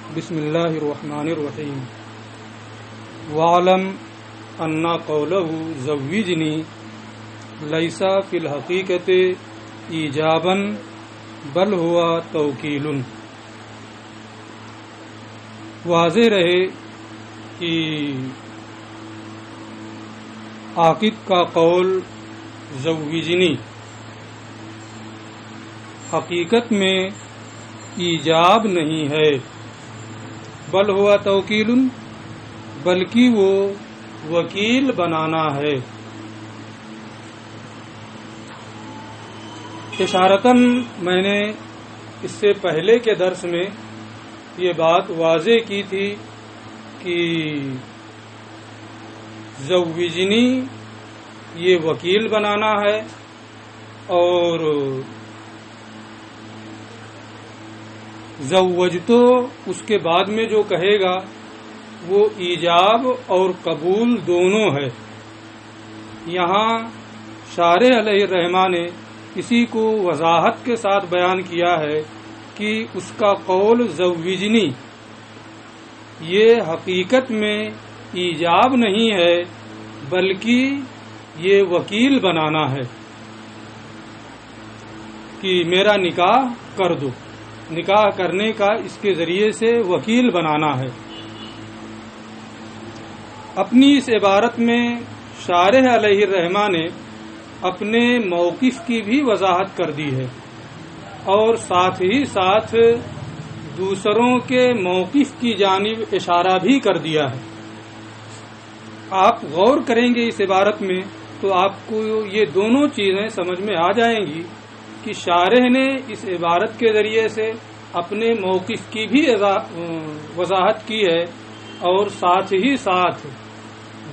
بسم اللہ الرحمن الرحیم وَاعْلَمْ أَنَّ قَوْلَهُ زَوِّجْنِي لَيْسَ فِي الْحَقِيقَةِ إِيجَابًا بل ہوا توکیل۔ واضح رہے کہ عاقد کا قول زوجنی حقیقت میں ایجاب نہیں ہے، بل ہوا توکیل، بلکہ وہ وکیل بنانا ہے۔ اشارتاً میں نے اس سے پہلے کے درس میں یہ بات واضح کی تھی کہ زوجنی یہ وکیل بنانا ہے اور زوجتو اس کے بعد میں جو کہے گا وہ ایجاب اور قبول دونوں ہے۔ یہاں شارح علیہ الرحمہ نے اسی کو وضاحت کے ساتھ بیان کیا ہے کہ اس کا قول زوجنی یہ حقیقت میں ایجاب نہیں ہے بلکہ یہ وکیل بنانا ہے کہ میرا نکاح کر دو، نکاح کرنے کا اس کے ذریعے سے وکیل بنانا ہے۔ اپنی اس عبارت میں شارح علیہ الرحمہ نے اپنے موقف کی بھی وضاحت کر دی ہے اور ساتھ ہی ساتھ دوسروں کے موقف کی جانب اشارہ بھی کر دیا ہے۔ آپ غور کریں گے اس عبارت میں تو آپ کو یہ دونوں چیزیں سمجھ میں آ جائیں گی کہ شارح نے اس عبارت کے ذریعے سے اپنے موقف کی بھی وضاحت کی ہے اور ساتھ ہی ساتھ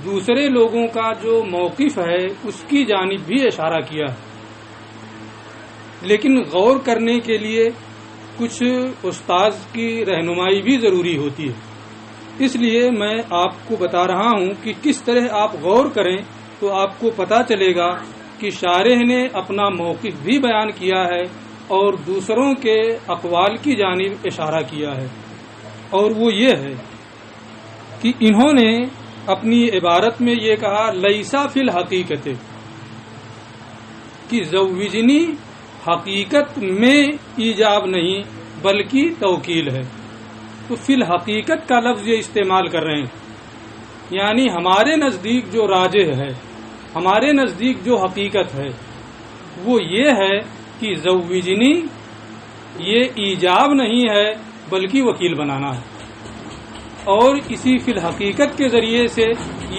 دوسرے لوگوں کا جو موقف ہے اس کی جانب بھی اشارہ کیا ہے۔ لیکن غور کرنے کے لیے کچھ استاذ کی رہنمائی بھی ضروری ہوتی ہے، اس لیے میں آپ کو بتا رہا ہوں کہ کس طرح آپ غور کریں تو آپ کو پتہ چلے گا کہ شارح نے اپنا موقف بھی بیان کیا ہے اور دوسروں کے اقوال کی جانب اشارہ کیا ہے، اور وہ یہ ہے کہ انہوں نے اپنی عبارت میں یہ کہا لیسا فی الحقیقت، کہ زوجنی حقیقت میں ایجاب نہیں بلکہ توکیل ہے۔ تو فی الحقیقت کا لفظ یہ استعمال کر رہے ہیں، یعنی ہمارے نزدیک جو راجح ہے، ہمارے نزدیک جو حقیقت ہے وہ یہ ہے کہ زوجنی یہ ایجاب نہیں ہے بلکہ وکیل بنانا ہے، اور اسی فی الحقیقت کے ذریعے سے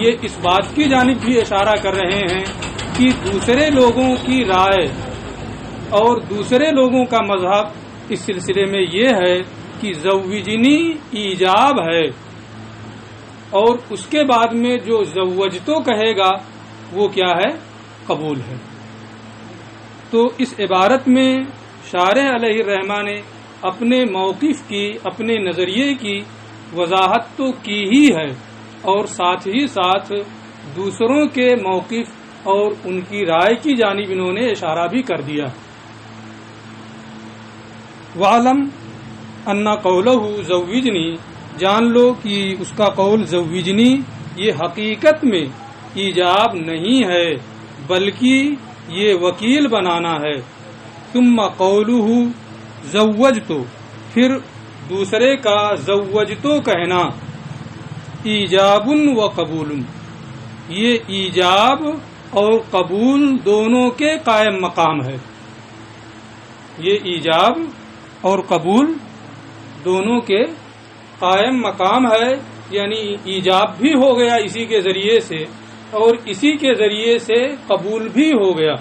یہ اس بات کی جانب بھی اشارہ کر رہے ہیں کہ دوسرے لوگوں کی رائے اور دوسرے لوگوں کا مذہب اس سلسلے میں یہ ہے کہ زوجنی ایجاب ہے، اور اس کے بعد میں جو زوجتو کہے گا وہ کیا ہے؟ قبول ہے۔ تو اس عبارت میں شارح علیہ الرحمہ نے اپنے موقف کی، اپنے نظریے کی وضاحت تو کی ہی ہے اور ساتھ ہی ساتھ دوسروں کے موقف اور ان کی رائے کی جانب انہوں نے اشارہ بھی کر دیا۔ وَعْلَمْ أَنَّ قَوْلَهُ زَوِّجْنِي، جان لو کہ اس کا قول زوجنی یہ حقیقت میں ایجاب نہیں ہے بلکہ یہ وکیل بنانا ہے۔ ثم قولہ زوجتو، پھر دوسرے کا زوجتو کہنا، ایجاب و قبول، یہ ایجاب اور قبول دونوں کے قائم مقام ہے۔ یہ ایجاب اور قبول دونوں کے قائم مقام ہے، یعنی ایجاب بھی ہو گیا اسی کے ذریعے سے اور اسی کے ذریعے سے قبول بھی ہو گیا۔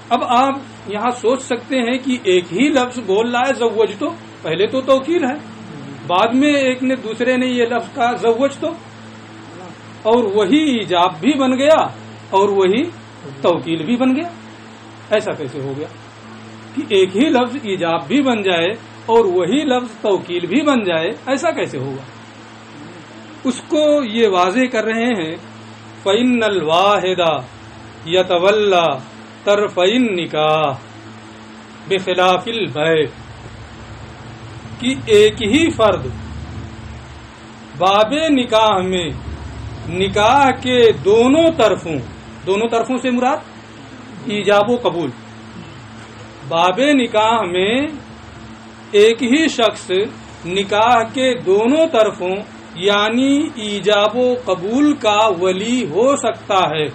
اب آپ یہاں سوچ سکتے ہیں کہ ایک ہی لفظ بول رہا ہے زوجتو، پہلے تو توکیل ہے، بعد میں ایک نے دوسرے نے یہ لفظ کہا زوجتو، اور وہی ایجاب بھی بن گیا اور وہی توکیل بھی بن گیا۔ ایسا کیسے ہو گیا کہ ایک ہی لفظ ایجاب بھی بن جائے اور وہی لفظ توکیل بھی بن جائے؟ ایسا کیسے ہوگا؟ اس کو یہ واضح کر رہے ہیں فَإِنَّ الْوَاحِدَ يَتَوَلَّى طَرْفَيِ النِّكَاحِ بخلاف البیع، کہ ایک ہی فرد باب نکاح میں نکاح کے دونوں طرفوں سے مراد ایجاب و قبول، باب نکاح میں ایک ہی شخص نکاح کے دونوں طرفوں یعنی ایجاب و قبول کا ولی ہو سکتا ہے۔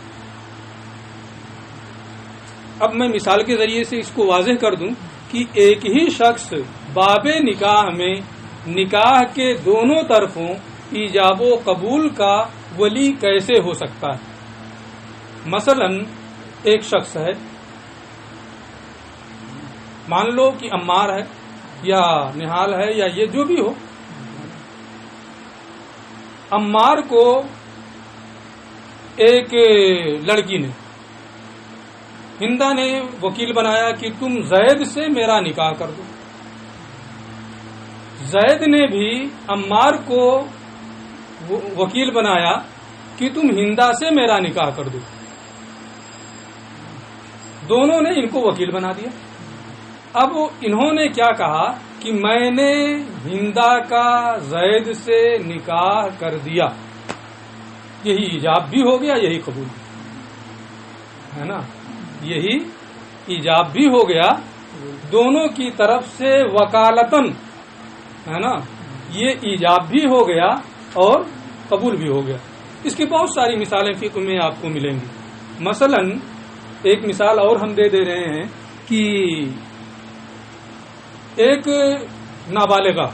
اب میں مثال کے ذریعے سے اس کو واضح کر دوں کہ ایک ہی شخص باب نکاح میں نکاح کے دونوں طرفوں ایجاب و قبول کا ولی کیسے ہو سکتا ہے۔ مثلا ایک شخص ہے، مان لو کہ عمار ہے یا نہال ہے یا یہ جو بھی ہو، عمار کو ایک لڑکی نے، ہندا نے وکیل بنایا کہ تم زید سے میرا نکاح کر دو۔ زید نے بھی عمار کو وکیل بنایا کہ تم ہندا سے میرا نکاح کر دو۔ دونوں نے ان کو وکیل بنا دیا۔ اب انہوں نے کیا کہا کہ میں نے ہندا کا زید سے نکاح کر دیا، یہی ایجاب بھی ہو گیا، یہی قبول بھی ہے نا، یہی ایجاب بھی ہو گیا، دونوں کی طرف سے وکالتن ہے نا، یہ ایجاب بھی ہو گیا اور قبول بھی ہو گیا۔ اس کی بہت ساری مثالیں فقہ میں آپ کو ملیں گی۔ مثلا ایک مثال اور ہم دے رہے ہیں کہ ایک نابالغہ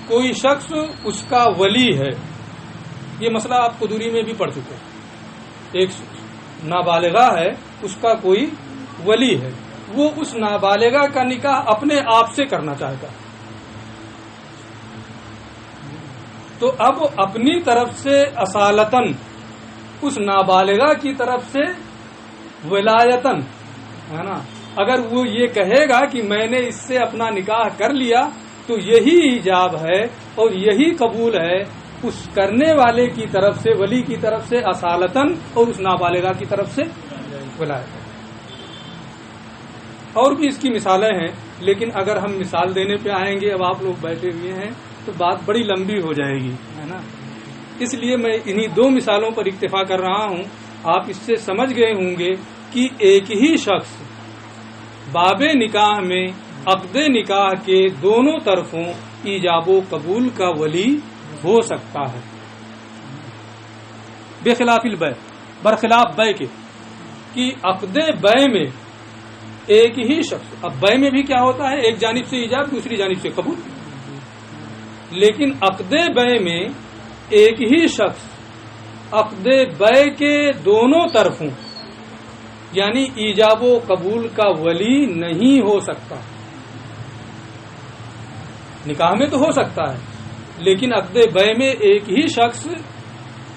کوئی شخص اس کا ولی ہے، یہ مسئلہ آپ قدوری میں بھی پڑھ چکے ہیں۔ ایک نابالغہ ہے، اس کا کوئی ولی ہے، وہ اس نابالغہ کا نکاح اپنے آپ سے کرنا چاہتا ہے، تو اب اپنی طرف سے اصالتاً اس نابالغہ کی طرف سے ولایتاً ہے نا، اگر وہ یہ کہے گا کہ میں نے اس سے اپنا نکاح کر لیا تو یہی ایجاب ہے اور یہی قبول ہے اس کرنے والے کی طرف سے، ولی کی طرف سے اصالتاً اور اس نابالغہ کی طرف سے ولایتاً۔ اور بھی اس کی مثالیں ہیں، لیکن اگر ہم مثال دینے پہ آئیں گے، اب آپ لوگ بیٹھے ہوئے ہیں تو بات بڑی لمبی ہو جائے گی ہے نا، اس لیے میں انہی دو مثالوں پر اکتفا کر رہا ہوں۔ آپ اس سے سمجھ گئے ہوں گے کہ ایک ہی شخص باب نکاح میں عقد نکاح کے دونوں طرفوں ایجاب و قبول کا ولی ہو سکتا ہے، بخلاف البیع، برخلاف بیع کے، کہ عقد بیع میں ایک ہی شخص، اب بیع میں بھی کیا ہوتا ہے، ایک جانب سے ایجاب دوسری جانب سے قبول، لیکن عقد بیع میں ایک ہی شخص عقد بیع کے دونوں طرفوں یعنی ایجاب و قبول کا ولی نہیں ہو سکتا۔ نکاح میں تو ہو سکتا ہے، لیکن عقد بیع میں ایک ہی شخص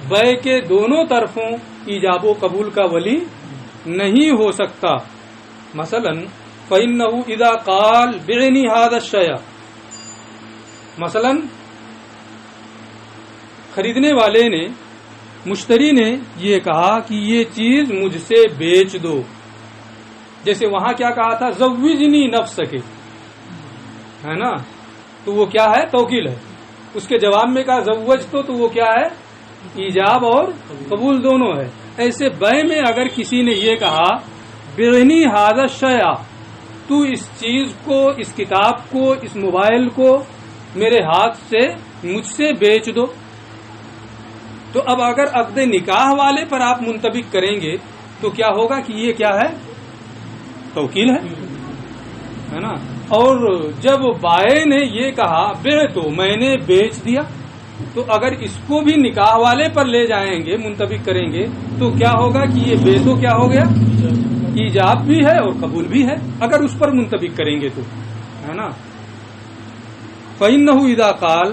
بیع کے دونوں طرفوں ایجاب و قبول کا ولی نہیں ہو سکتا۔ مثلا فإنه إذا قال بعنی هذا الشيء، مثلا خریدنے والے نے، مشتری نے یہ کہا کہ یہ چیز مجھ سے بیچ دو، جیسے وہاں کیا کہا تھا، زوجنی نفسک ہے نا، تو وہ کیا ہے، توکیل ہے، اس کے جواب میں کہا زوج تو وہ کیا ہے، ایجاب اور قبول دونوں ہے۔ ایسے بیع میں اگر کسی نے یہ کہا بعنی ھذا الشیء، تو اس چیز کو، اس کتاب کو، اس موبائل کو میرے ہاتھ سے، مجھ سے بیچ دو، تو اب اگر عقد نکاح والے پر آپ منطبق کریں گے تو کیا ہوگا کہ یہ کیا ہے، توکیل ہے نا۔ اور جب بائع نے یہ کہا بیع تو میں نے بیچ دیا، تو اگر اس کو بھی نکاح والے پر لے جائیں گے، منطبق کریں گے، تو کیا ہوگا کہ یہ بیع تو کیا ہو گیا، ایجاب بھی ہے اور قبول بھی ہے، اگر اس پر منطبق کریں گے تو ہے نا۔ فإنه إذا قال،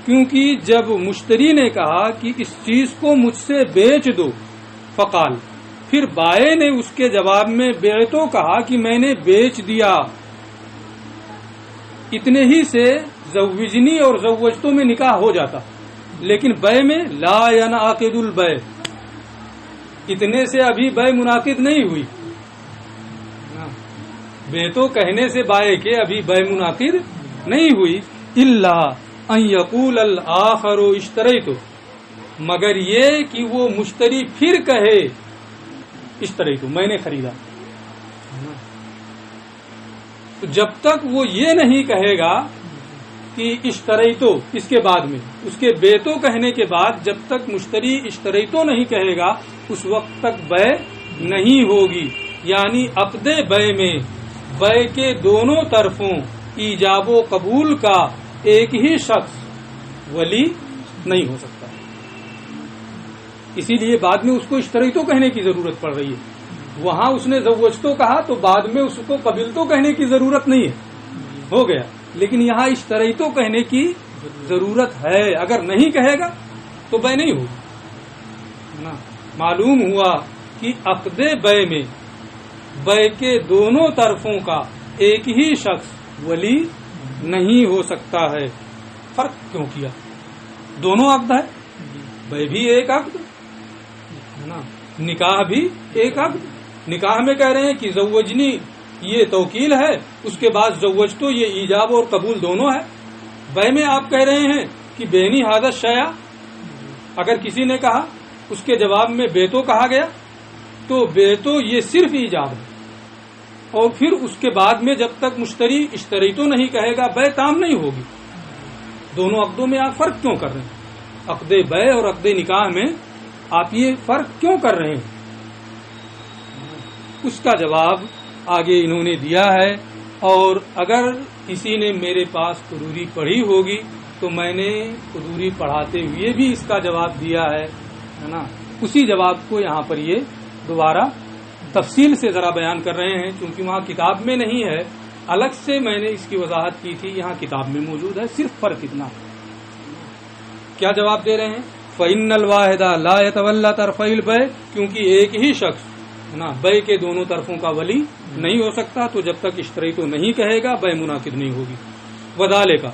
کیونکہ جب مشتری نے کہا کہ اس چیز کو مجھ سے بیچ دو، فقال، پھر بائع نے اس کے جواب میں بیع تو کہا کہ میں نے بیچ دیا، اتنے ہی سے زوجنی اور زوجتوں میں نکاح ہو جاتا، لیکن بیع میں لا ينعقد البیع، اتنے سے ابھی بیع منعقد نہیں ہوئی، بیع تو کہنے سے بائع کے ابھی بیع منعقد نہیں ہوئی الا ان یقول الآخر اشتریت، مگر یہ کہ وہ مشتری پھر کہے اشتریت، میں نے خریدا. تو جب تک وہ یہ نہیں کہے گا کہ اشتریتو، اس کے بعد میں اس کے بیتو کہنے کے بعد جب تک مشتری اشتریتو نہیں کہے گا اس وقت تک بے نہیں ہوگی. یعنی عقد بے میں بے کے دونوں طرفوں ایجاب و قبول کا ایک ہی شخص ولی نہیں ہو سکتا. اسی لیے بعد میں اس کو اشتریتو کہنے کی ضرورت پڑ رہی ہے. وہاں اس نے زوجتو کہا تو بعد میں اس کو قبلتو کہنے کی ضرورت نہیں ہے، ہو گیا. لیکن یہاں اشتریتو کہنے کی ضرورت ہے. اگر نہیں کہے گا تو بے نہیں ہوگی. معلوم ہوا کہ عقد بے میں بے کے دونوں طرفوں کا ایک ہی شخص ولی نہیں ہو سکتا ہے. فرق کیوں کیا؟ دونوں عقد ہے، بے بھی ایک عقد ہے نا، نکاح بھی ایک عقد. نکاح میں کہہ رہے ہیں کہ زوجنی یہ توکیل ہے، اس کے بعد زوجتو یہ ایجاب اور قبول دونوں ہے. بے میں آپ کہہ رہے ہیں کہ بینی حاضر شیا، اگر کسی نے کہا اس کے جواب میں بیتو کہا گیا تو بیتو یہ صرف ایجاب ہے. اور پھر اس کے بعد میں جب تک مشتری اشتریتو نہیں کہے گا بے تام نہیں ہوگی. دونوں عقدوں میں آپ فرق کیوں کر رہے ہیں؟ عقد بے اور عقد نکاح میں آپ یہ فرق کیوں کر رہے ہیں؟ اس کا جواب آگے انہوں نے دیا ہے. اور اگر کسی نے میرے پاس قدوری پڑھی ہوگی تو میں نے قدوری پڑھاتے ہوئے بھی اس کا جواب دیا ہے نا. اسی جواب کو یہاں پر یہ دوبارہ تفصیل سے ذرا بیان کر رہے ہیں، چونکہ وہاں کتاب میں نہیں ہے، الگ سے میں نے اس کی وضاحت کی تھی، یہاں کتاب میں موجود ہے. صرف فرق اتنا ہے. کیا جواب دے رہے ہیں؟ فَإِنَّ الْوَاحِدَ لَا يَتَوَلَّى طَرْفَيِ الْبَيْعِ، کیونکہ ایک ہی شخص نا بے کے دونوں طرفوں کا ولی نہیں ہو سکتا. تو جب تک اشتریتو نہیں کہے گا بے منعقد نہیں ہوگی. وَذَلِكَ،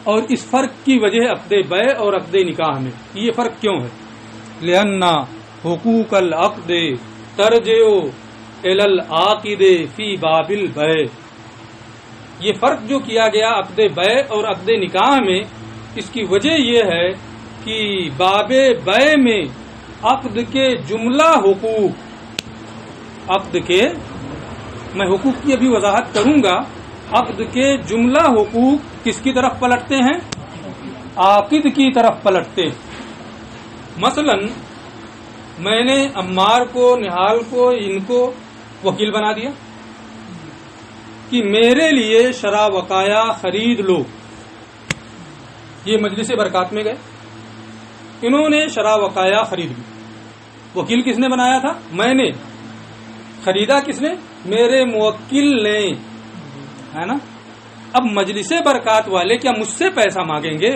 اور اس فرق کی وجہ عقد بے اور عقد نکاح میں یہ فرق کیوں ہے؟ لِأَنَّ حقوق العقد ترجع إلى العاقد فی باب البیع. یہ فرق جو کیا گیا عقد بے اور عقد نکاح میں، اس کی وجہ یہ ہے کہ باب بے میں عقد کے جملہ حقوق، عقد کے، میں حقوق کی ابھی وضاحت کروں گا، عقد کے جملہ حقوق کس کی طرف پلٹتے ہیں؟ عاقد کی طرف پلٹتے ہیں. مثلا میں نے عمار کو، نہال کو، ان کو وکیل بنا دیا کہ میرے لیے شرح وقایا خرید لو. یہ مجلس برکات میں گئے، انہوں نے شرح وقایا خرید لی. وکیل کس نے بنایا تھا؟ میں نے. خریدا کس نے؟ میرے موکل نے، ہے نا. اب مجلس برکات والے کیا مجھ سے پیسہ مانگیں گے؟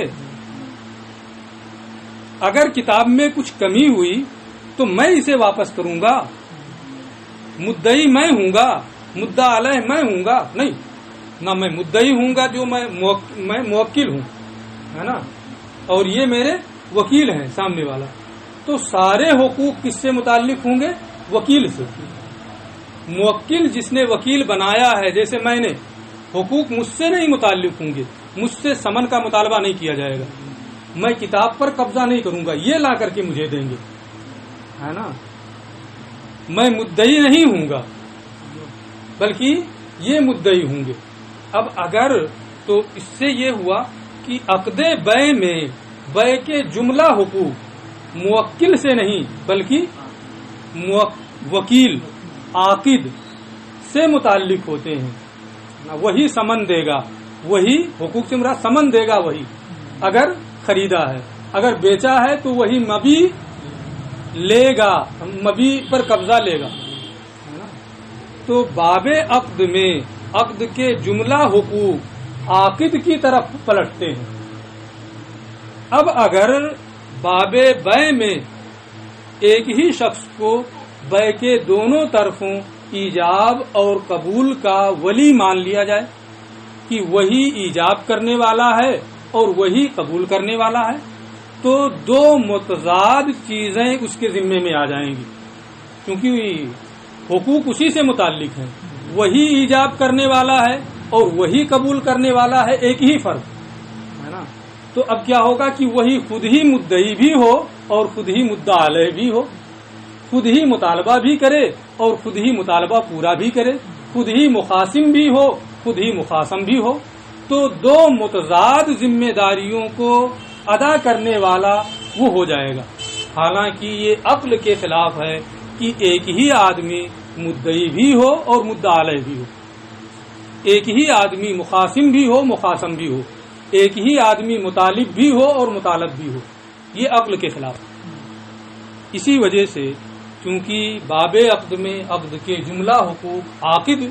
اگر کتاب میں کچھ کمی ہوئی تو میں اسے واپس کروں گا. مدعی میں ہوں گا، مدعا علیہ میں ہوں گا؟ نہیں، نہ میں مدعی ہوں گا جو میں موکل ہوں، ہے نا، اور یہ میرے وکیل ہیں سامنے والا. تو سارے حقوق کس سے متعلق ہوں گے؟ وکیل سے. موکل جس نے وکیل بنایا ہے، جیسے میں نے، حقوق مجھ سے نہیں متعلق ہوں گے. مجھ سے سمن کا مطالبہ نہیں کیا جائے گا. میں کتاب پر قبضہ نہیں کروں گا، یہ لا کر کے مجھے دیں گے، ہے نا. میں مدعی نہیں ہوں گا بلکہ یہ مدعی ہوں گے. اب اگر تو اس سے یہ ہوا کہ عقد بے میں بے کے جملہ حقوق موکل سے نہیں بلکہ وکیل، عاقد سے متعلق ہوتے ہیں. وہی سمن دے گا، وہی حقوق سے مراد سمن دے گا، وہی اگر خریدا ہے. اگر بیچا ہے تو وہی مبی لے گا، مبی پر قبضہ لے گا. تو باب عقد میں عقد کے جملہ حقوق عاقد کی طرف پلٹتے ہیں. اب اگر باب بے میں ایک ہی شخص کو بے کے دونوں طرفوں ایجاب اور قبول کا ولی مان لیا جائے کہ وہی ایجاب کرنے والا ہے اور وہی قبول کرنے والا ہے، تو دو متضاد چیزیں اس کے ذمے میں آ جائیں گی، کیونکہ حقوق اسی سے متعلق ہیں. وہی ایجاب کرنے والا ہے اور وہی قبول کرنے والا ہے ایک ہی فرد ہے نا، تو اب کیا ہوگا کہ وہی خود ہی مدعی بھی ہو اور خود ہی مدعا علیہ بھی ہو، خود ہی مطالبہ بھی کرے اور خود ہی مطالبہ پورا بھی کرے، خود ہی مخاصم بھی ہو خود ہی مخاصم بھی ہو، تو دو متضاد ذمہ داریوں کو ادا کرنے والا وہ ہو جائے گا۔ حالانکہ یہ عقل کے خلاف ہے کہ ایک ہی آدمی مدعی بھی ہو اور مدعا علیہ بھی ہو، ایک ہی آدمی مخاصم بھی ہو مخاصم بھی ہو، ایک ہی آدمی مطالب بھی ہو اور مطالب بھی ہو، یہ عقل کے خلاف۔ اسی وجہ سے چونکہ باب عقد میں عقد کے جملہ حقوق عاقد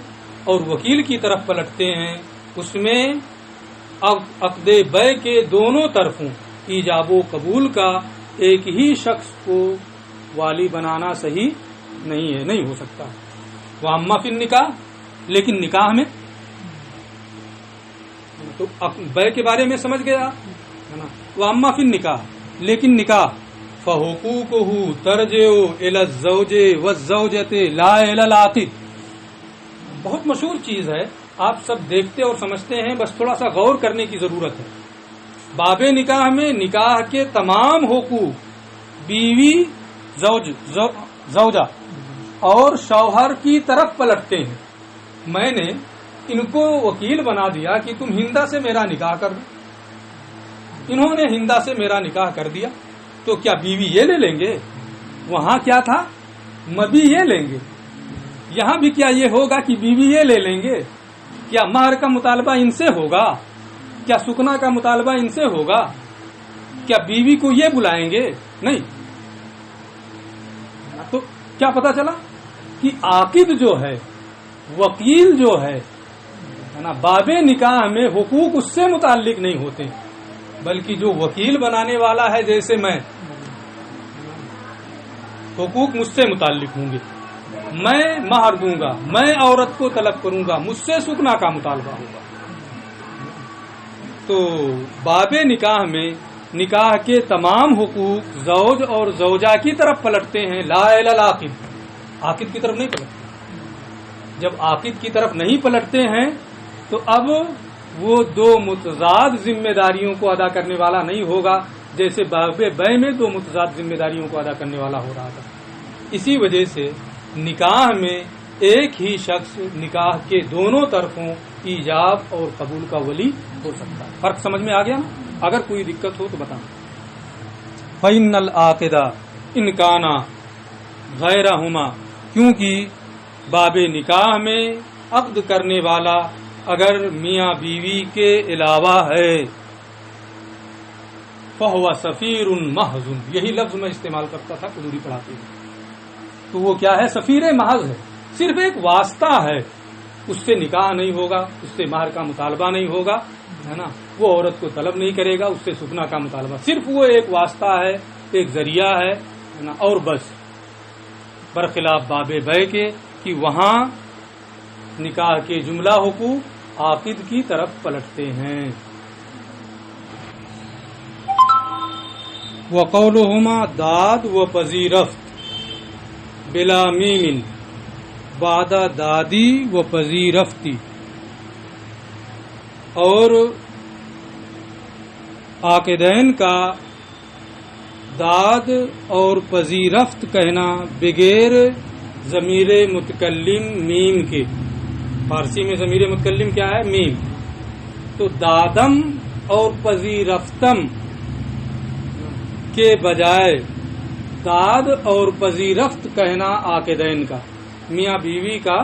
اور وکیل کی طرف پلٹتے ہیں، اس میں عقد بیع کے دونوں طرفوں ایجاب و قبول کا ایک ہی شخص کو والی بنانا صحیح نہیں ہے، نہیں ہو سکتا۔ واما فی النکاح، لیکن نکاح میں تو بیع کے بارے میں سمجھ گیا ہے نا، واما فی النکاح، لیکن نکاح فحقوقہ ترجع الی الزوج والزوجۃ لا الی العاقد، بہت مشہور چیز ہے، آپ سب دیکھتے اور سمجھتے ہیں، بس تھوڑا سا غور کرنے کی ضرورت ہے۔ باب نکاح میں نکاح کے تمام حقوق بیوی زوجہ اور شوہر کی طرف پلٹتے ہیں۔ میں نے ان کو وکیل بنا دیا کہ تم ہندا سے میرا نکاح کر دو، انہوں نے ہندا سے میرا نکاح کر دیا، تو کیا بیوی یہ لے لیں گے؟ وہاں کیا تھا؟ مبی یہ لیں گے، یہاں بھی کیا یہ ہوگا کہ بیوی یہ لے لیں گے؟ کیا مہر کا مطالبہ ان سے ہوگا؟ کیا سکنا کا مطالبہ ان سے ہوگا؟ کیا بیوی کو یہ بلائیں گے؟ نہیں۔ تو کیا پتا چلا کہ عاقد جو ہے، وکیل جو ہے نا، باب نکاح میں حقوق اس سے متعلق نہیں ہوتے، بلکہ جو وکیل بنانے والا ہے جیسے میں، حقوق مجھ سے متعلق ہوں گے، میں مہر دوں گا، میں عورت کو طلب کروں گا، مجھ سے سکنا کا مطالبہ ہوگا۔ تو باب نکاح میں نکاح کے تمام حقوق زوج اور زوجہ کی طرف پلٹتے ہیں، لا الی العاقد، عاقد کی طرف نہیں پلٹتے۔ جب عاقد کی طرف نہیں پلٹتے ہیں تو اب وہ دو متضاد ذمہ داریوں کو ادا کرنے والا نہیں ہوگا، جیسے باب بیع میں دو متضاد ذمہ داریوں کو ادا کرنے والا ہو رہا تھا۔ اسی وجہ سے نکاح میں ایک ہی شخص نکاح کے دونوں طرفوں ایجاب اور قبول کا ولی ہو سکتا ہے۔ فرق سمجھ میں آ گیا نا؟ اگر کوئی دقت ہو تو بتانا۔ فإن العاقد إن كان غیرہما، کیونکہ باب نکاح میں عقد کرنے والا اگر میاں بیوی کے علاوہ ہے، فهو سفیر محض، یہی لفظ میں استعمال کرتا تھا قدوری پڑھاتے ہوئے، تو وہ کیا ہے؟ سفیر محض ہے، صرف ایک واسطہ ہے، اس سے نکاح نہیں ہوگا، اس سے مہر کا مطالبہ نہیں ہوگا، ہے نا، وہ عورت کو طلب نہیں کرے گا، اس سے سکنا کا مطالبہ، صرف وہ ایک واسطہ ہے، ایک ذریعہ ہے نا، اور بس۔ برخلاف باب بیع کے کہ وہاں نکاح کے جملہ حقوق عاقد کی طرف پلٹتے ہیں۔ وقولهما داد و پذیرفت بلا میم بعد دادی و پذیرفتی، اور عاقدین کا داد اور پذیرفت کہنا بغیر ضمیر متکلم میم کے، فارسی میں ضمیر متکلم کیا ہے؟ میم، تو دادم اور پذیرفتم کے بجائے داد اور پذیرفت کہنا عاقدین کا، میاں بیوی کا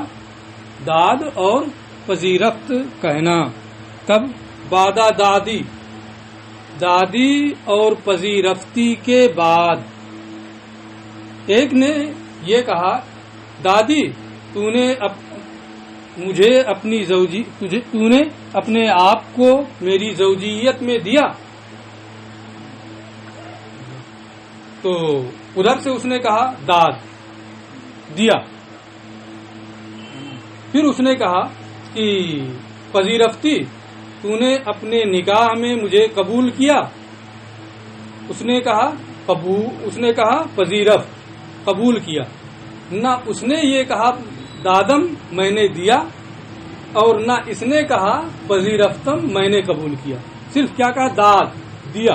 داد اور پذیرفت کہنا کب؟ بعد دادی، دادی اور پذیرفتی کے بعد۔ ایک نے یہ کہا، دادی تو نے مجھے اپنی تو نے اپنے آپ کو میری زوجیت میں دیا، تو ادھر سے اس نے کہا داد دیا، پھر اس نے کہا کہ پذیرفتی تو نے اپنے نکاح میں مجھے قبول کیا، اس نے کہا پذیرفت، قبول کیا، نہ اس نے یہ کہا دادم میں نے دیا، اور نہ اس نے کہا پذیرفتم میں نے قبول کیا، صرف کیا کہا داد دیا،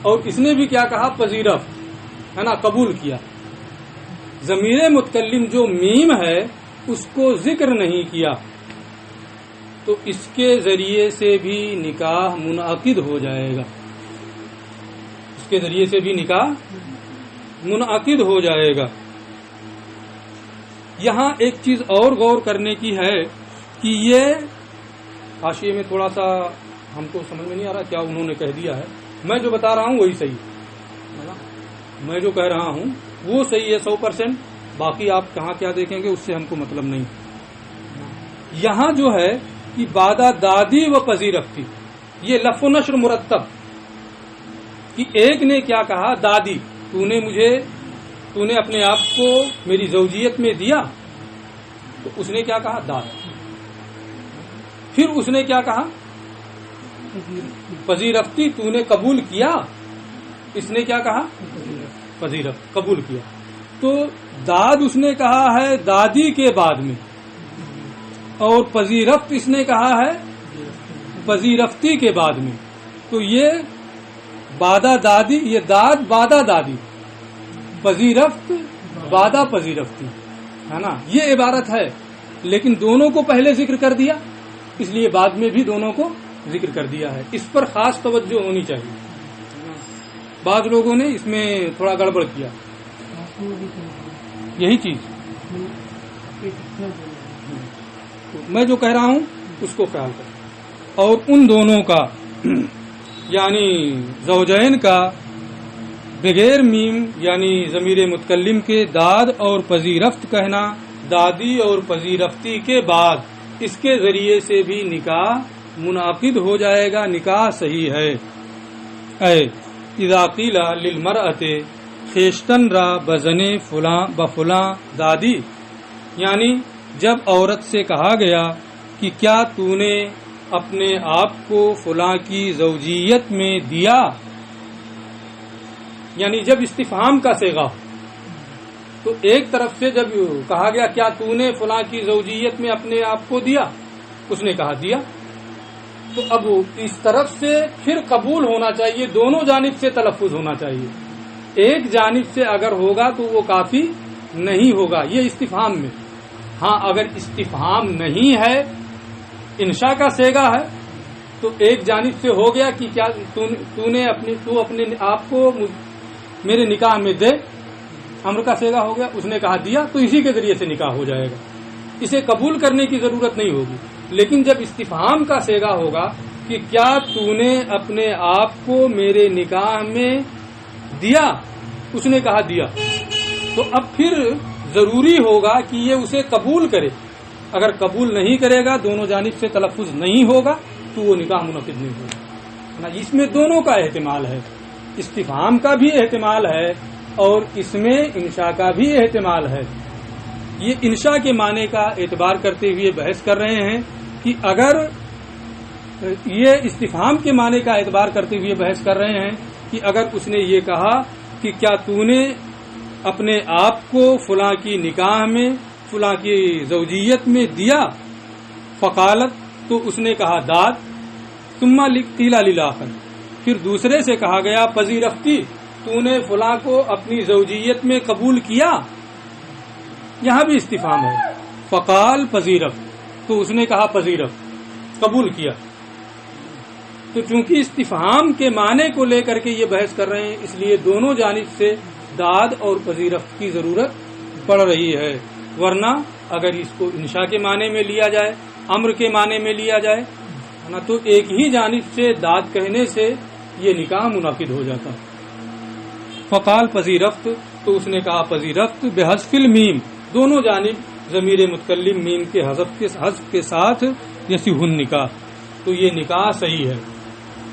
اور اس نے بھی کیا کہا پذیرفت ہے نا قبول کیا۔ ضمیر متکلم جو میم ہے اس کو ذکر نہیں کیا، تو اس کے ذریعے سے بھی نکاح منعقد ہو جائے گا، اس کے ذریعے سے بھی نکاح منعقد ہو جائے گا۔ یہاں ایک چیز اور غور کرنے کی ہے کہ یہ حاشیے میں تھوڑا سا ہم کو سمجھ میں نہیں آ رہا کیا انہوں نے کہہ دیا ہے، میں جو بتا رہا ہوں وہی صحیح ہے، میں جو کہہ رہا ہوں وہ صحیح ہے 100%، باقی آپ کہاں کیا دیکھیں گے اس سے ہم کو مطلب نہیں۔ یہاں جو ہے کہ بادہ دادی و پذیرفتی، یہ لف و نشر مرتب کہ ایک نے کیا کہا دادی تو نے اپنے آپ کو میری زوجیت میں دیا، تو اس نے کیا کہا داد، پھر اس نے کیا کہا پذیرفتی تو نے قبول کیا، اس نے کیا کہا پذیرفت قبول کیا، تو داد اس نے کہا ہے دادی کے بعد میں، اور پذیرفت اس نے کہا ہے پذیرفتی کے بعد میں، تو یہ بادہ دادی، یہ داد بادہ دادی، پذیرفت بادہ پذیرفتی ہے نا، یہ عبارت ہے، لیکن دونوں کو پہلے ذکر کر دیا اس لیے بعد میں بھی دونوں کو ذکر کر دیا ہے، اس پر خاص توجہ ہونی چاہیے۔ بعض لوگوں نے اس میں تھوڑا گڑبڑ کیا، یہی چیز میں جو کہہ رہا ہوں اس کو خیال کریں، اور ان دونوں کا یعنی زوجین کا بغیر میم یعنی ضمیر متکلم کے داد اور پذیرفت کہنا، دادی اور پذیرفتی کے بعد اس کے ذریعے سے بھی نکاح منعقد ہو جائے گا، نکاح صحیح ہے۔ اذا قیل للمرأۃ خیشتن را بزن فلاں بفلاں دادی، یعنی جب عورت سے کہا گیا کہ کیا تو نے اپنے آپ کو فلاں کی زوجیت میں دیا، یعنی جب استفہام کا صیغہ، تو ایک طرف سے جب کہا گیا کیا تو نے فلاں کی زوجیت میں اپنے آپ کو دیا، اس نے کہا دیا، تو اب اس طرف سے پھر قبول ہونا چاہیے، دونوں جانب سے تلفظ ہونا چاہیے، ایک جانب سے اگر ہوگا تو وہ کافی نہیں ہوگا، یہ استفہام میں۔ ہاں اگر استفہام نہیں ہے، انشاء کا صیغہ ہے، تو ایک جانب سے ہو گیا کہ کیا تو اپنے آپ کو میرے نکاح میں دے، امر کا صیغہ ہو گیا، اس نے کہا دیا، تو اسی کے ذریعے سے نکاح ہو جائے گا، اسے قبول کرنے کی ضرورت نہیں ہوگی۔ لیکن جب استفہام کا صیغہ ہوگا کہ کیا تو نے اپنے آپ کو میرے نکاح میں دیا، اس نے کہا دیا، تو اب پھر ضروری ہوگا کہ یہ اسے قبول کرے، اگر قبول نہیں کرے گا، دونوں جانب سے تلفظ نہیں ہوگا، تو وہ نکاح منعقد نہیں ہوگا۔ اس میں دونوں کا احتمال ہے، استفہام کا بھی احتمال ہے اور اس میں انشاء کا بھی احتمال ہے۔ یہ انشاء کے معنی کا اعتبار کرتے ہوئے بحث کر رہے ہیں کہ اگر یہ استفہام کے معنی کا اعتبار کرتے ہوئے بحث کر رہے ہیں کہ اگر اس نے یہ کہا کہ کیا تو نے اپنے آپ کو فلاں کی نکاح میں فلاں کی زوجیت میں دیا، فقالت، تو اس نے کہا داد، ثم قیل للآخر، پھر دوسرے سے کہا گیا پذیرفتی، تو نے فلاں کو اپنی زوجیت میں قبول کیا، یہاں بھی استفہام ہے، فقال پذیرفت، تو اس نے کہا پذیرفت قبول کیا۔ تو چونکہ استفہام کے معنی کو لے کر کے یہ بحث کر رہے ہیں، اس لیے دونوں جانب سے داد اور پذیرفت کی ضرورت پڑ رہی ہے، ورنہ اگر اس کو انشاء کے معنی میں لیا جائے، امر کے معنی میں لیا جائے نا، تو ایک ہی جانب سے داد کہنے سے یہ نکاح منعقد ہو جاتا۔ فقال پذیرفت، تو اس نے کہا پذیرفت، بحذف المیم، دونوں جانب ضمیر متکلم میم کے حذف کے ساتھ یصح النکاح، تو یہ نکاح صحیح ہے۔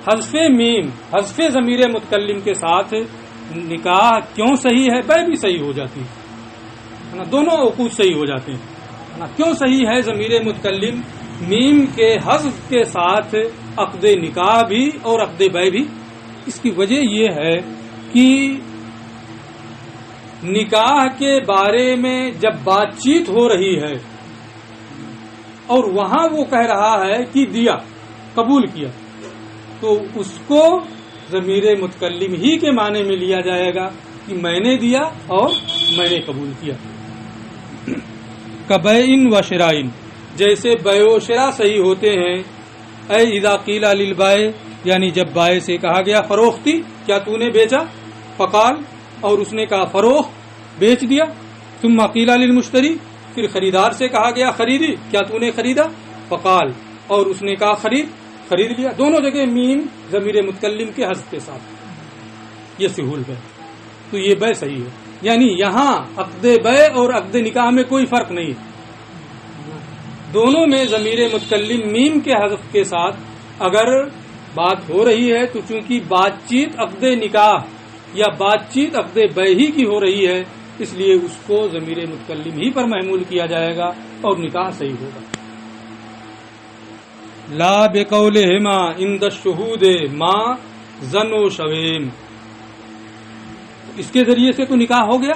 حذف میم، حذف ضمیر متکلم کے ساتھ نکاح کیوں صحیح ہے؟ بے بھی صحیح ہو جاتی ہے، دونوں عقود صحیح ہو جاتے ہیں۔ کیوں صحیح ہے ضمیر متکلم میم کے حذف کے ساتھ عقد نکاح بھی اور عقد بے بھی؟ اس کی وجہ یہ ہے کہ نکاح کے بارے میں جب بات چیت ہو رہی ہے اور وہاں وہ کہہ رہا ہے کہ دیا، قبول کیا، تو اس کو ضمیر متکلم ہی کے معنی میں لیا جائے گا کہ میں نے دیا اور میں نے قبول کیا. کبیع و شرائن، جیسے بیع و شرا صحیح ہوتے ہیں. اے اذا قیل للبائع، یعنی جب بائع سے کہا گیا فروختی، کیا تو نے بیچا؟ فقال، اور اس نے کہا فروخت، بیچ دیا. ثم قیل للمشتری، پھر خریدار سے کہا گیا خریدی، کیا تو نے خریدا؟ فقال، اور اس نے کہا خرید لیا. دونوں جگہ میم ضمیر متکلم کے حذف کے ساتھ. یہ صحیح ہے، تو یہ بیع صحیح ہے. یعنی یہاں عقد بیع اور عقد نکاح میں کوئی فرق نہیں ہے، دونوں میں ضمیر متکلم میم کے حذف کے ساتھ اگر بات ہو رہی ہے تو چونکہ بات چیت عقد نکاح یا بات چیت عقد بیع ہی کی ہو رہی ہے، اس لیے اس کو ضمیر متکلم ہی پر محمول کیا جائے گا اور نکاح صحیح ہوگا. لا بقولہما عند الشہود ما زن و شویم، اس کے ذریعے سے تو نکاح ہو گیا،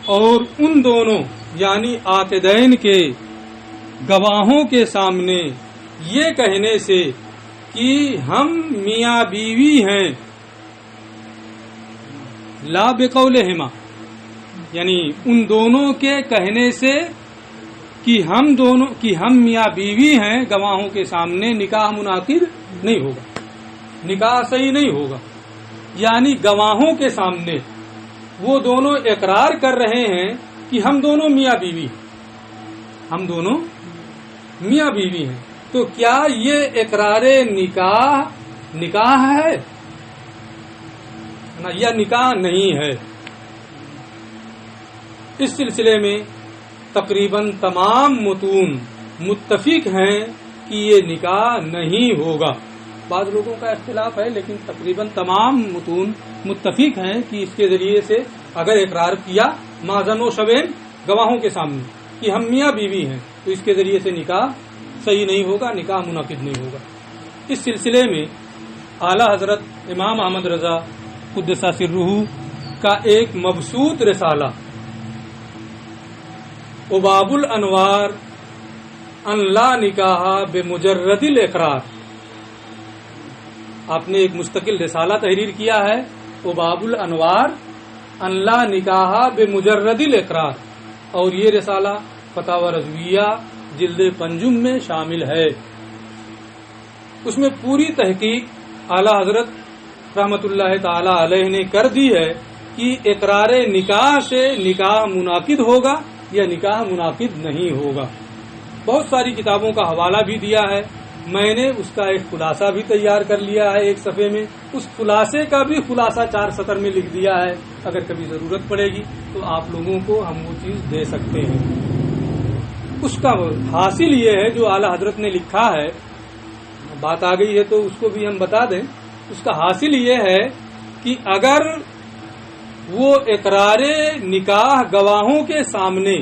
اور ان دونوں یعنی عاقدین کے گواہوں کے سامنے یہ کہنے سے کہ ہم میاں بیوی ہیں، لا بقولہما یعنی ان دونوں کے کہنے سے کہ ہم میاں بیوی ہیں گواہوں کے سامنے نکاح منعقد نہیں ہوگا، نکاح صحیح نہیں ہوگا. یعنی گواہوں کے سامنے وہ دونوں اقرار کر رہے ہیں کہ ہم دونوں میاں بیوی ہیں، ہم دونوں میاں بیوی ہیں، تو کیا یہ اقرار نکاح ہے یا نکاح نہیں ہے؟ اس سلسلے میں تقریباً تمام متون متفق ہیں کہ یہ نکاح نہیں ہوگا. بعض لوگوں کا اختلاف ہے، لیکن تقریباً تمام متون متفق ہیں کہ اس کے ذریعے سے اگر اقرار کیا مازن و شوین گواہوں کے سامنے کہ ہم میاں بیوی ہیں، تو اس کے ذریعے سے نکاح صحیح نہیں ہوگا، نکاح منعقد نہیں ہوگا. اس سلسلے میں اعلیٰ حضرت امام احمد رضا قدس سرہ کا ایک مبسوط رسالہ اباب الانوار ان لا نکاح بمجرد الاقرار، آپ نے ایک مستقل رسالہ تحریر کیا ہے اباب الانوار ان لا نکاح بمجرد الاقرار، اور یہ رسالہ فتاوی رضویہ جلد پنجم میں شامل ہے. اس میں پوری تحقیق اعلی حضرت رحمت اللہ تعالی علیہ نے کر دی ہے کہ اقرار نکاح سے نکاح منعقد ہوگا یا نکاح منعقد نہیں ہوگا. بہت ساری کتابوں کا حوالہ بھی دیا ہے، میں نے اس کا ایک خلاصہ بھی تیار کر لیا ہے ایک صفحے میں، اس خلاصے کا بھی خلاصہ 4 سطر میں لکھ دیا ہے. اگر کبھی ضرورت پڑے گی تو آپ لوگوں کو ہم وہ چیز دے سکتے ہیں. اس کا حاصل یہ ہے جو اعلی حضرت نے لکھا ہے، بات آ گئی ہے تو اس کو بھی ہم بتا دیں. اس کا حاصل یہ ہے کہ اگر وہ اقرار نکاح گواہوں کے سامنے،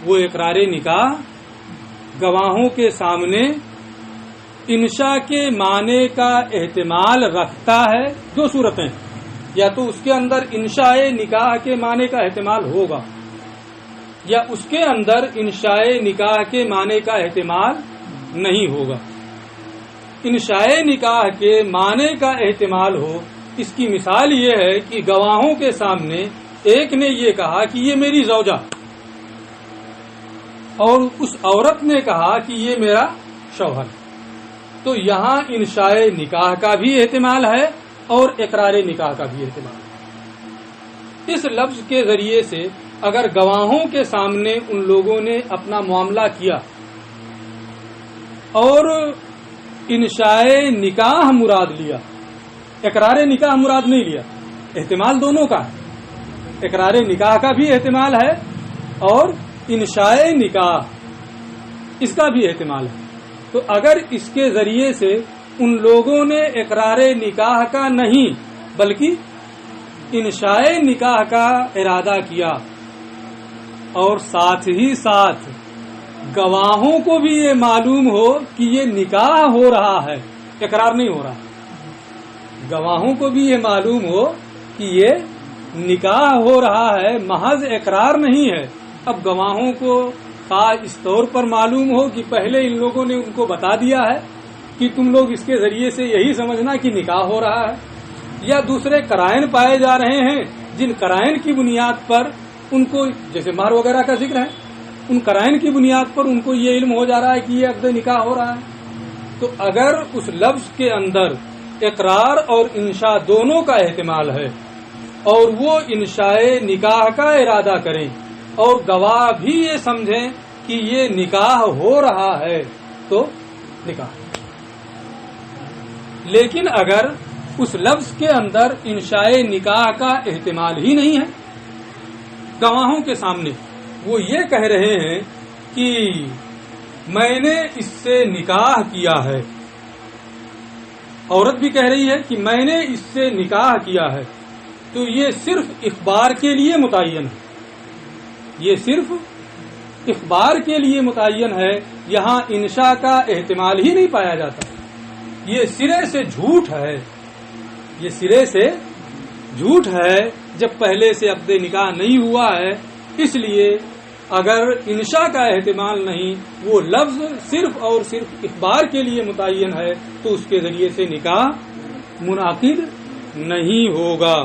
وہ اقرار نکاح گواہوں کے سامنے انشاء کے معنی کا احتمال رکھتا ہے، 2 صورتیں، یا تو اس کے اندر انشاء نکاح کے معنی کا احتمال ہوگا یا اس کے اندر انشاء نکاح کے معنی کا احتمال نہیں ہوگا. انشاء نکاح کے معنی کا احتمال ہو، اس کی مثال یہ ہے کہ گواہوں کے سامنے ایک نے یہ کہا کہ یہ میری زوجہ، اور اس عورت نے کہا کہ یہ میرا شوہر، تو یہاں انشاء نکاح کا بھی احتمال ہے اور اقرار نکاح کا بھی احتمال ہے. اس لفظ کے ذریعے سے اگر گواہوں کے سامنے ان لوگوں نے اپنا معاملہ کیا اور انشاء نکاح مراد لیا، اقرار نکاح مراد نہیں لیا، احتمال دونوں کا ہے، اقرار نکاح کا بھی احتمال ہے اور انشاء نکاح اس کا بھی احتمال ہے. تو اگر اس کے ذریعے سے ان لوگوں نے اقرار نکاح کا نہیں بلکہ انشاء نکاح کا ارادہ کیا اور ساتھ ہی ساتھ گواہوں کو بھی یہ معلوم ہو کہ یہ نکاح ہو رہا ہے، اقرار نہیں ہو رہا، گواہوں کو بھی یہ معلوم ہو کہ یہ نکاح ہو رہا ہے، محض اقرار نہیں ہے. اب گواہوں کو خواہ اس طور پر معلوم ہو کہ پہلے ان لوگوں نے ان کو بتا دیا ہے کہ تم لوگ اس کے ذریعے سے یہی سمجھنا کہ نکاح ہو رہا ہے، یا دوسرے قرائن پائے جا رہے ہیں جن قرائن کی بنیاد پر ان کو، جیسے مہر وغیرہ کا ذکر ہے، ان قرائن کی بنیاد پر ان کو یہ علم ہو جا رہا ہے کہ یہ عقد نکاح ہو رہا ہے۔ تو اگر اس لفظ کے اندر اقرار اور انشاء دونوں کا احتمال ہے اور وہ انشاء نکاح کا ارادہ کریں اور گواہ بھی یہ سمجھیں کہ یہ نکاح ہو رہا ہے تو نکاح۔ لیکن اگر اس لفظ کے اندر انشاء نکاح کا احتمال ہی نہیں ہے، گواہوں کے سامنے وہ یہ کہہ رہے ہیں کہ میں نے اس سے نکاح کیا ہے، عورت بھی کہہ رہی ہے کہ میں نے اس سے نکاح کیا ہے، تو یہ صرف اخبار کے لیے متعین ہے، یہ صرف اخبار کے لیے متعین ہے، یہاں انشاء کا احتمال ہی نہیں پایا جاتا۔ یہ سرے سے جھوٹ ہے، یہ سرے سے جھوٹ ہے جب پہلے سے عقد نکاح نہیں ہوا ہے۔ اس لیے اگر انشاء کا احتمال نہیں، وہ لفظ صرف اور صرف اخبار کے لیے متعین ہے، تو اس کے ذریعے سے نکاح منعقد نہیں ہوگا۔